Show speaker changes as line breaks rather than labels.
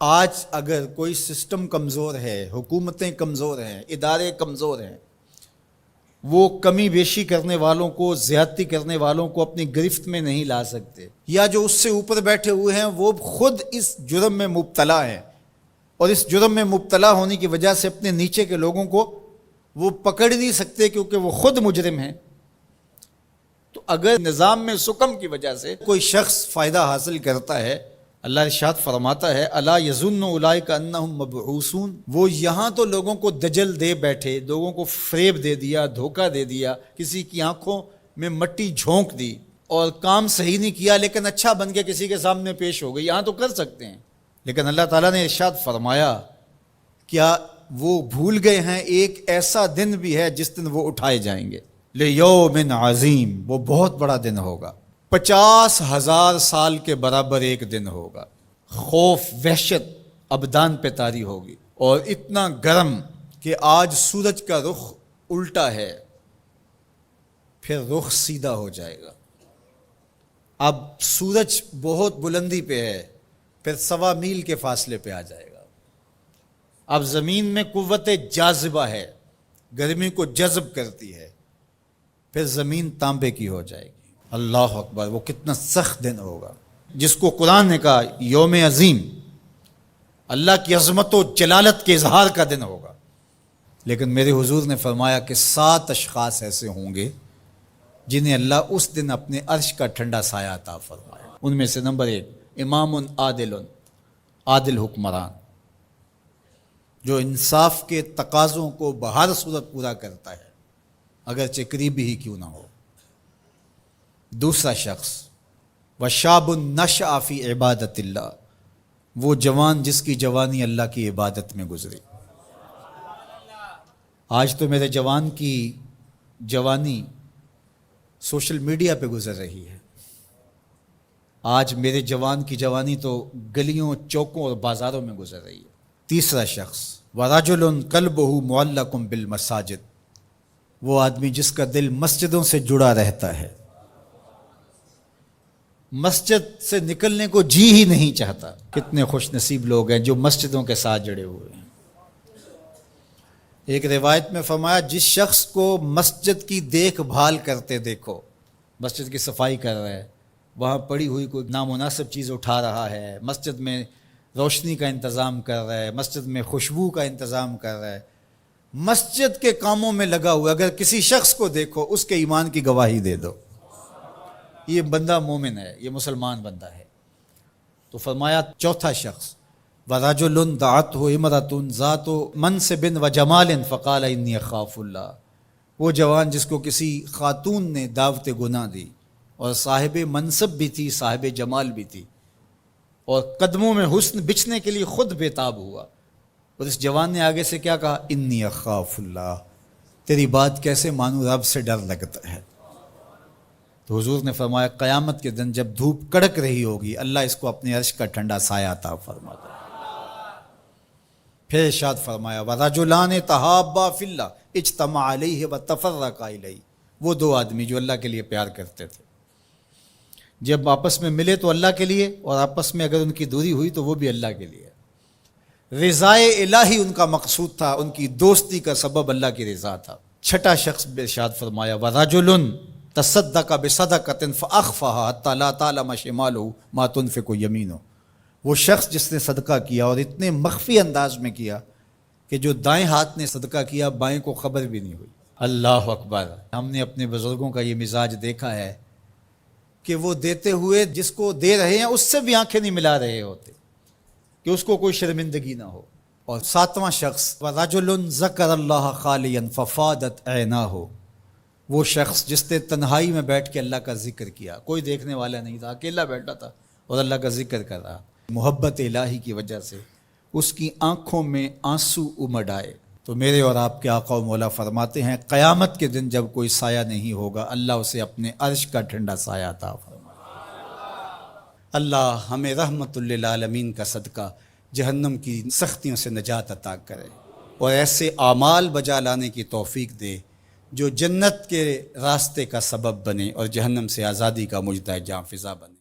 آج اگر کوئی سسٹم کمزور ہے، حکومتیں کمزور ہیں، ادارے کمزور ہیں، وہ کمی بیشی کرنے والوں کو، زیادتی کرنے والوں کو اپنی گرفت میں نہیں لا سکتے، یا جو اس سے اوپر بیٹھے ہوئے ہیں وہ خود اس جرم میں مبتلا ہیں، اور اس جرم میں مبتلا ہونے کی وجہ سے اپنے نیچے کے لوگوں کو وہ پکڑ نہیں سکتے کیونکہ وہ خود مجرم ہیں۔ تو اگر نظام میں سکم کی وجہ سے کوئی شخص فائدہ حاصل کرتا ہے، اللہ ارشاد فرماتا ہے الا یظن اولئک انہم مبعوثون، وہ یہاں تو لوگوں کو دجل دے بیٹھے، لوگوں کو فریب دے دیا، دھوکہ دے دیا، کسی کی آنکھوں میں مٹی جھونک دی اور کام صحیح نہیں کیا لیکن اچھا بن کے کسی کے سامنے پیش ہو گئی، یہاں تو کر سکتے ہیں، لیکن اللہ تعالیٰ نے ارشاد فرمایا کیا وہ بھول گئے ہیں ایک ایسا دن بھی ہے جس دن وہ اٹھائے جائیں گے، لیوم عظیم، وہ بہت بڑا دن ہوگا، 50,000 سال کے برابر ایک دن ہوگا، خوف وحشت ابدان پہ طاری ہوگی، اور اتنا گرم کہ آج سورج کا رخ الٹا ہے، پھر رخ سیدھا ہو جائے گا، اب سورج بہت بلندی پہ ہے، پھر 1.25 میل کے فاصلے پہ آ جائے گا، اب زمین میں قوت جاذبہ ہے، گرمی کو جذب کرتی ہے، پھر زمین تانبے کی ہو جائے گی۔ اللہ اکبر، وہ کتنا سخت دن ہوگا جس کو قرآن نے کہا یوم عظیم، اللہ کی عظمت و جلالت کے اظہار کا دن ہوگا، لیکن میرے حضور نے فرمایا کہ 7 اشخاص ایسے ہوں گے جنہیں اللہ اس دن اپنے عرش کا ٹھنڈا سایہ عطا فرمائے۔ ان میں سے نمبر 1 امام عادل، عادل حکمران جو انصاف کے تقاضوں کو بہر صورت پورا کرتا ہے اگرچہ قریبی ہی کیوں نہ ہو۔ دوسرا شخص وشاب نشأ فی عبادت اللہ، وہ جوان جس کی جوانی اللہ کی عبادت میں گزری۔ آج تو میرے جوان کی جوانی سوشل میڈیا پہ گزر رہی ہے، آج میرے جوان کی جوانی تو گلیوں چوکوں اور بازاروں میں گزر رہی ہے۔ تیسرا شخص وَرَجُلٌ قَلْبُهُ مُعَلَّقٌ بِالْمَسَاجِدِ، وہ آدمی جس کا دل مسجدوں سے جڑا رہتا ہے، مسجد سے نکلنے کو جی ہی نہیں چاہتا۔ کتنے خوش نصیب لوگ ہیں جو مسجدوں کے ساتھ جڑے ہوئے ہیں۔ ایک روایت میں فرمایا جس شخص کو مسجد کی دیکھ بھال کرتے دیکھو، مسجد کی صفائی کر رہا ہے، وہاں پڑی ہوئی کوئی نامناسب چیز اٹھا رہا ہے، مسجد میں روشنی کا انتظام کر رہا ہے، مسجد میں خوشبو کا انتظام کر رہا ہے، مسجد کے کاموں میں لگا ہوا، اگر کسی شخص کو دیکھو اس کے ایمان کی گواہی دے دو، یہ بندہ مومن ہے، یہ مسلمان بندہ ہے۔ تو فرمایا چوتھا شخص وَرَجُلٌ دَعَتْهُ امْرَأَةٌ ذَاتُ مَنْصِبٍ وَجَمَالٍ فَقَالَ إِنِّي أَخَافُ اللَّهَ، وہ جوان جس کو کسی خاتون نے دعوت گناہ دی اور صاحب منصب بھی تھی، صاحب جمال بھی تھی، اور قدموں میں حسن بچھنے کے لیے خود بےتاب ہوا، اور اس جوان نے آگے سے کیا کہا انی اخاف اللہ، تیری بات کیسے مانوں، رب سے ڈر لگتا ہے۔ تو حضور نے فرمایا قیامت کے دن جب دھوپ کڑک رہی ہوگی اللہ اس کو اپنے عرش کا ٹھنڈا سایہ عطا فرماتا ہے۔ پھر ارشاد فرمایا وَرَجُلَانِ تَحَابَّا فِي اللَّهِ اجْتَمَعَا عَلَيْهِ وَتَفَرَّقَا إِلَيْهِ، وہ 2 آدمی جو اللہ کے لیے پیار کرتے تھے، جب آپس میں ملے تو اللہ کے لیے، اور آپس میں اگر ان کی دوری ہوئی تو وہ بھی اللہ کے لیے۔ رضائے الہی ان کا مقصود تھا، ان کی دوستی کا سبب اللہ کی رضا تھا۔ چھٹا شخص ارشاد فرمایا وَرَجُلٌ تَصَدَّقَ بِصَدَقَةٍ فَأَخْفَاهَا حَتَّى لَا تَعْلَمَ شِمَالُهُ مَا تُنْفِقُ يَمِينُهُ، وہ شخص جس نے صدقہ کیا اور اتنے مخفی انداز میں کیا کہ جو دائیں ہاتھ نے صدقہ کیا بائیں کو خبر بھی نہیں ہوئی۔ اللہ اکبر، ہم نے اپنے بزرگوں کا یہ مزاج دیکھا ہے کہ وہ دیتے ہوئے جس کو دے رہے ہیں اس سے بھی آنکھیں نہیں ملا رہے ہوتے کہ اس کو کوئی شرمندگی نہ ہو۔ اور 7واں شخص وَرَجُلٌ ذَكَرَ اللَّهَ خَالِيًا فَفَاضَتْ عَيْنَاهُ، وہ شخص جس نے تنہائی میں بیٹھ کے اللہ کا ذکر کیا، کوئی دیکھنے والا نہیں تھا، اکیلا بیٹھا تھا اور اللہ کا ذکر کر رہا، محبت الہی کی وجہ سے اس کی آنکھوں میں آنسو امڈ آئے۔ تو میرے اور آپ کے آقا و مولا فرماتے ہیں قیامت کے دن جب کوئی سایہ نہیں ہوگا اللہ اسے اپنے عرش کا ٹھنڈا سایہ عطا فرمائے۔ اللہ ہمیں رحمت للعالمین کا صدقہ جہنم کی سختیوں سے نجات عطا کرے اور ایسے اعمال بجا لانے کی توفیق دے جو جنت کے راستے کا سبب بنے اور جہنم سے آزادی کا مجدہ جاں فضا بنے۔